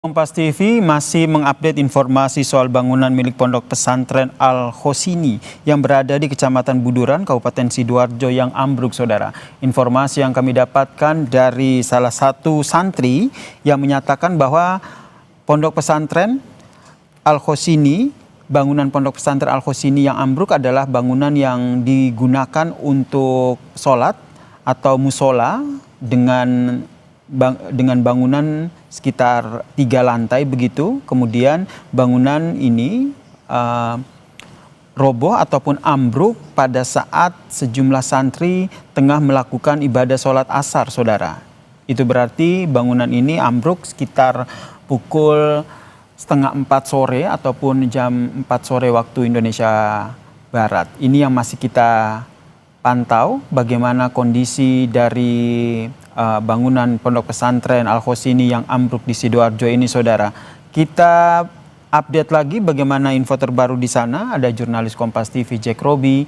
Kompas TV masih mengupdate informasi soal bangunan milik Pondok Pesantren Al-Khosini yang berada di Kecamatan Buduran, Kabupaten Sidoarjo yang ambruk, saudara. Informasi yang kami dapatkan dari salah satu santri yang menyatakan bahwa Pondok Pesantren Al-Khosini, bangunan Pondok Pesantren Al-Khosini yang ambruk adalah bangunan yang digunakan untuk sholat atau musola dengan bangunan sekitar 3 lantai begitu. Kemudian bangunan ini roboh ataupun ambruk pada saat sejumlah santri tengah melakukan ibadah sholat asar, saudara. Itu berarti bangunan ini ambruk sekitar pukul 3:30 sore ataupun jam 4 sore waktu Indonesia Barat. Ini yang masih kita pantau bagaimana kondisi dari bangunan Pondok Pesantren Al-Khosini yang ambruk di Sidoarjo ini, saudara. Kita update lagi bagaimana info terbaru di sana. Ada jurnalis Kompas TV Jack Robi.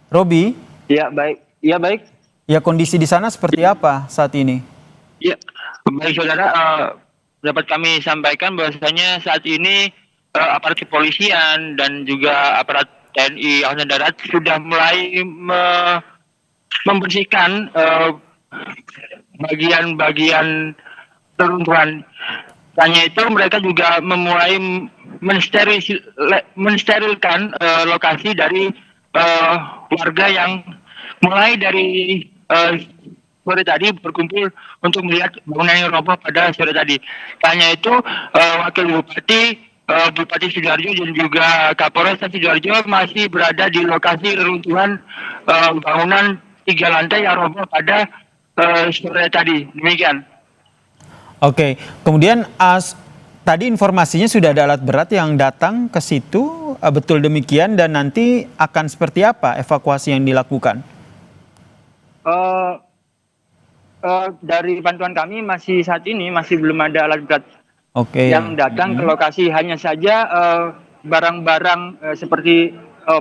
Robi? Ya, baik. Ya, baik. Ya, kondisi di sana seperti apa saat ini? Ya, baik, saudara. Dapat kami sampaikan bahwasanya saat ini aparat kepolisian dan juga aparat TNI Angkatan Darat sudah mulai membersihkan bagian-bagian reruntuhan. Hanya itu mereka juga memulai mensterilkan lokasi dari warga yang mulai dari sore tadi berkumpul untuk melihat bangunan yang roboh pada sore tadi. Hanya itu Wakil Bupati Sidoarjo dan juga Kapolres Sidoarjo masih berada di lokasi reruntuhan bangunan 3 lantai yang roboh pada sore tadi. Demikian. Oke, kemudian tadi informasinya sudah ada alat berat yang datang ke situ, betul demikian, dan nanti akan seperti apa evakuasi yang dilakukan? Dari bantuan kami saat ini masih belum ada alat berat yang datang ke lokasi. Hanya saja barang-barang seperti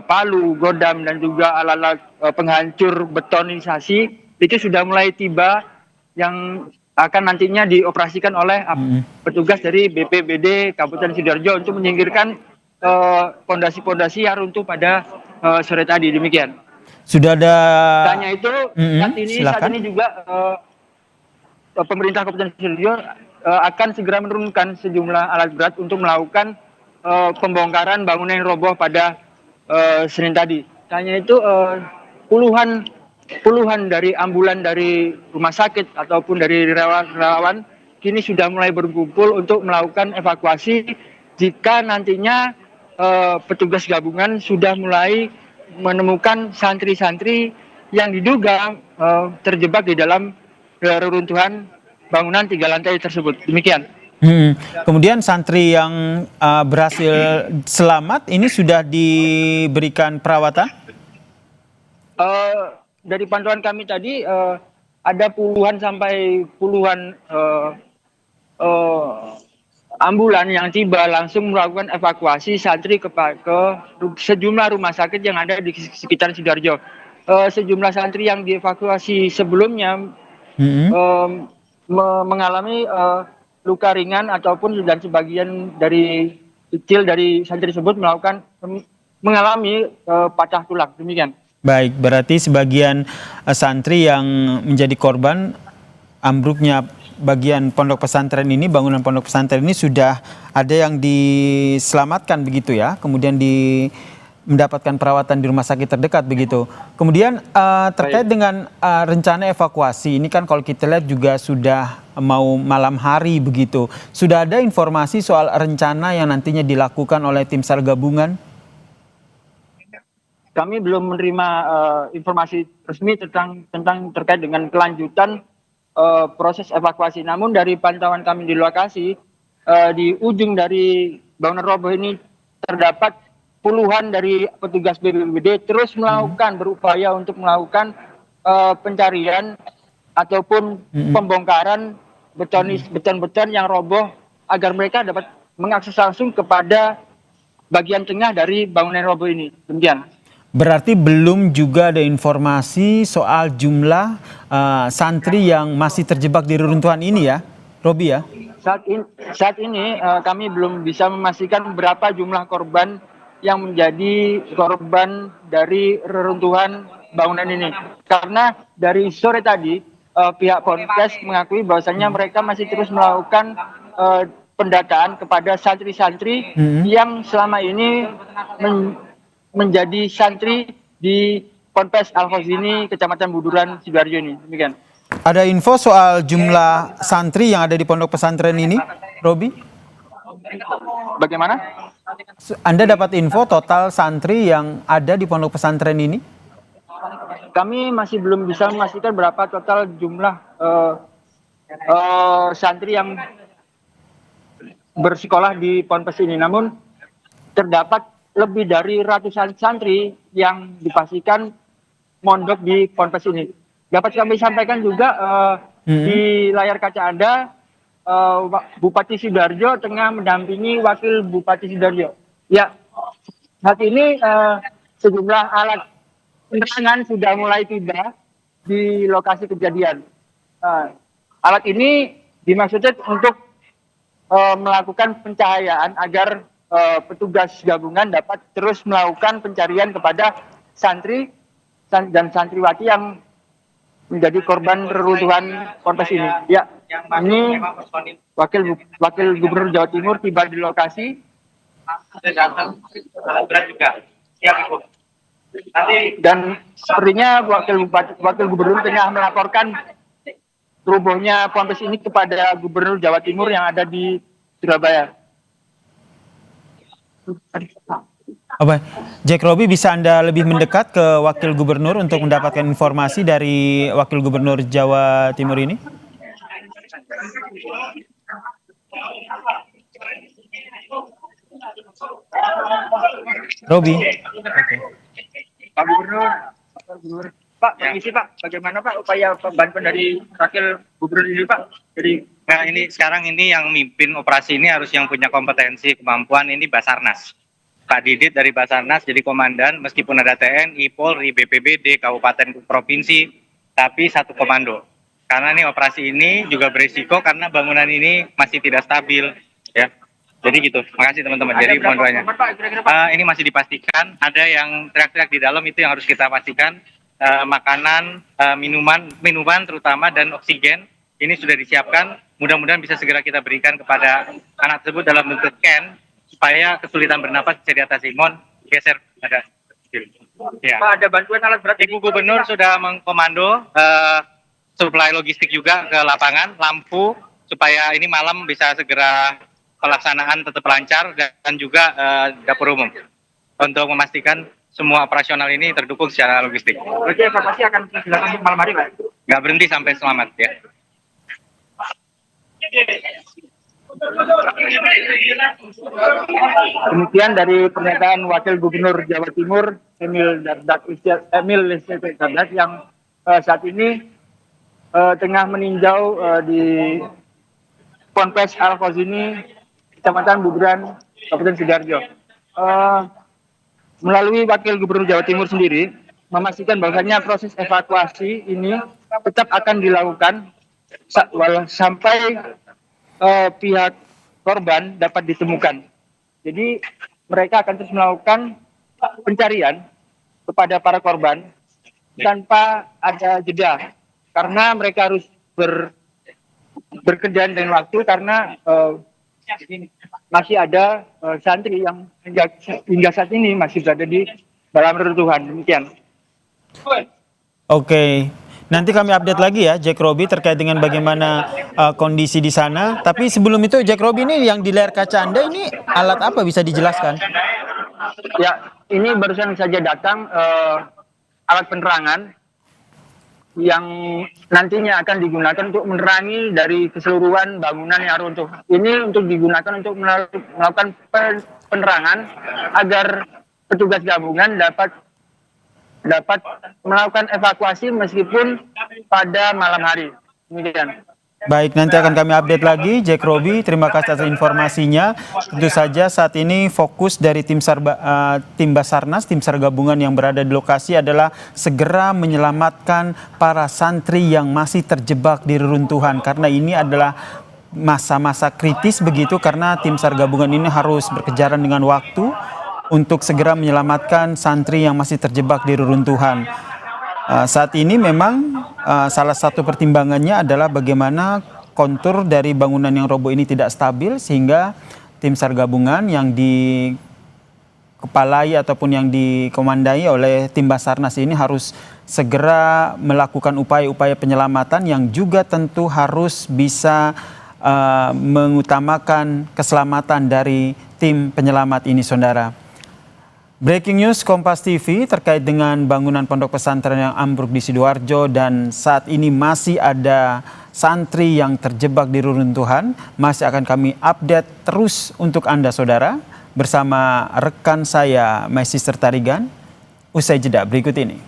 palu, godam, dan juga alat-alat penghancur betonisasi itu sudah mulai tiba yang akan nantinya dioperasikan oleh petugas dari BPBD Kabupaten Sidoarjo untuk menyingkirkan pondasi-pondasi yang runtuh pada sore tadi. Demikian. Sudah ada. Tanya itu saat ini juga pemerintah Kabupaten Sidoarjo akan segera menurunkan sejumlah alat berat untuk melakukan pembongkaran bangunan yang roboh pada Senin tadi. Tanya itu puluhan dari ambulan dari rumah sakit ataupun dari relawan kini sudah mulai berkumpul untuk melakukan evakuasi jika nantinya petugas gabungan sudah mulai menemukan santri-santri yang diduga terjebak di dalam reruntuhan bangunan 3 lantai tersebut. Demikian. Kemudian santri yang berhasil selamat ini sudah diberikan perawatan? Dari pantauan kami tadi ada puluhan ambulan yang tiba langsung melakukan evakuasi santri ke sejumlah rumah sakit yang ada di sekitar Sidoarjo. Sejumlah santri yang dievakuasi sebelumnya mengalami luka ringan ataupun dan sebagian dari kecil dari santri tersebut mengalami patah tulang. Demikian. Baik, berarti sebagian santri yang menjadi korban ambruknya bagian pondok pesantren ini, bangunan pondok pesantren ini sudah ada yang diselamatkan begitu ya, kemudian mendapatkan perawatan di rumah sakit terdekat begitu. Kemudian terkait dengan rencana evakuasi ini kan kalau kita lihat juga sudah mau malam hari begitu. Sudah ada informasi soal rencana yang nantinya dilakukan oleh tim SAR gabungan? Kami belum menerima informasi resmi tentang terkait dengan kelanjutan proses evakuasi. Namun dari pantauan kami di lokasi, di ujung dari bangunan roboh ini terdapat puluhan dari petugas BPBD terus berupaya untuk melakukan pencarian ataupun pembongkaran beton-beton yang roboh agar mereka dapat mengakses langsung kepada bagian tengah dari bangunan roboh ini. Demikian. Berarti belum juga ada informasi soal jumlah santri yang masih terjebak di reruntuhan ini ya, Robi ya? Saat ini kami belum bisa memastikan berapa jumlah korban yang menjadi korban dari reruntuhan bangunan ini. Karena dari sore tadi pihak Ponpes mengakui bahwasannya mereka masih terus melakukan pendataan kepada santri-santri yang selama ini menjadi santri di Ponpes Al-Khozini, Kecamatan Buduran, Sidoarjo ini. Demikian. Ada info soal jumlah santri yang ada di pondok pesantren ini, Robi? Bagaimana? Anda dapat info total santri yang ada di pondok pesantren ini? Kami masih belum bisa memastikan berapa total jumlah santri yang bersekolah di Ponpes ini. Namun terdapat lebih dari ratusan santri yang dipastikan mondok di Ponpes ini. Dapat kami sampaikan juga di layar kaca Anda, Bupati Sidoarjo tengah mendampingi Wakil Bupati Sidoarjo. Ya, saat ini sejumlah alat penerangan sudah mulai tiba di lokasi kejadian. Alat ini dimaksudkan untuk melakukan pencahayaan agar petugas gabungan dapat terus melakukan pencarian kepada santri dan santriwati yang menjadi korban reruntuhan Ponpes ini. Ya, ini Wakil Gubernur Jawa Timur tiba di lokasi. Dan sepertinya Wakil Gubernur tengah melaporkan robohnya Ponpes ini kepada Gubernur Jawa Timur yang ada di Surabaya. Jack Robi, bisa Anda lebih mendekat ke Wakil Gubernur untuk mendapatkan informasi dari Wakil Gubernur Jawa Timur ini? Robi. Oke. Pak Gubernur, Pak, permisi Pak, bagaimana Pak upaya pembantuan dari Wakil Gubernur ini Pak? Nah ini sekarang ini yang mimpin operasi ini harus yang punya kompetensi, kemampuan ini Basarnas. Pak Didit dari Basarnas jadi komandan, meskipun ada TNI, Polri, BPBD, Kabupaten, Provinsi, tapi satu komando. Karena ini operasi ini juga berisiko karena bangunan ini masih tidak stabil, ya. Jadi gitu. Makasih teman-teman. Jadi mohon doanya. Ini masih dipastikan. Ada yang teriak-teriak di dalam, itu yang harus kita pastikan. Makanan, minuman terutama dan oksigen ini sudah disiapkan. Mudah-mudahan bisa segera kita berikan kepada anak tersebut dalam bentuk can supaya kesulitan bernapas bisa diatasi. Mohon geser ada. Ya. Pak, ada bantuan alat berat. Ibu Gubernur sudah mengkomando suplai logistik juga ke lapangan, lampu supaya ini malam bisa segera pelaksanaan tetap lancar dan juga dapur umum untuk memastikan semua operasional ini terdukung secara logistik. Oke, evakuasi akan dilakukan malam hari Pak? Nggak berhenti sampai selamat ya. Demikian dari pernyataan Wakil Gubernur Jawa Timur Emil Dardak yang saat ini tengah meninjau di Ponpes Al-Khozini, Kecamatan Buduran, Kabupaten Sidoarjo. Melalui Wakil Gubernur Jawa Timur sendiri memastikan bahwasannya proses evakuasi ini tetap akan dilakukan sampai pihak korban dapat ditemukan. Jadi mereka akan terus melakukan pencarian kepada para korban tanpa ada jeda, karena mereka harus berkendaraan dengan waktu karena masih ada santri yang hingga saat ini masih berada di dalam reruntuhan. Demikian. Oke. Nanti kami update lagi ya, Jack Robi, terkait dengan bagaimana kondisi di sana. Tapi sebelum itu, Jack Robi, ini yang di layar kaca Anda ini alat apa, bisa dijelaskan? Ya, ini barusan saja datang alat penerangan yang nantinya akan digunakan untuk menerangi dari keseluruhan bangunan yang runtuh. Ini untuk digunakan untuk melakukan penerangan agar petugas gabungan dapat melakukan evakuasi meskipun pada malam hari. Demikian. Baik, nanti akan kami update lagi. Jack Robi, terima kasih atas informasinya. Tentu saja saat ini fokus dari tim Basarnas, tim SAR gabungan yang berada di lokasi adalah segera menyelamatkan para santri yang masih terjebak di reruntuhan. Karena ini adalah masa-masa kritis begitu karena tim SAR gabungan ini harus berkejaran dengan waktu untuk segera menyelamatkan santri yang masih terjebak di reruntuhan. Saat ini memang salah satu pertimbangannya adalah bagaimana kontur dari bangunan yang roboh ini tidak stabil sehingga tim SAR gabungan yang dikepalai ataupun yang dikomandai oleh tim Basarnas ini harus segera melakukan upaya-upaya penyelamatan yang juga tentu harus bisa mengutamakan keselamatan dari tim penyelamat ini, saudara. Breaking news Kompas TV terkait dengan bangunan pondok pesantren yang ambruk di Sidoarjo dan saat ini masih ada santri yang terjebak di reruntuhan. Masih akan kami update terus untuk Anda, saudara, bersama rekan saya My Sister Tarigan usai jeda berikut ini.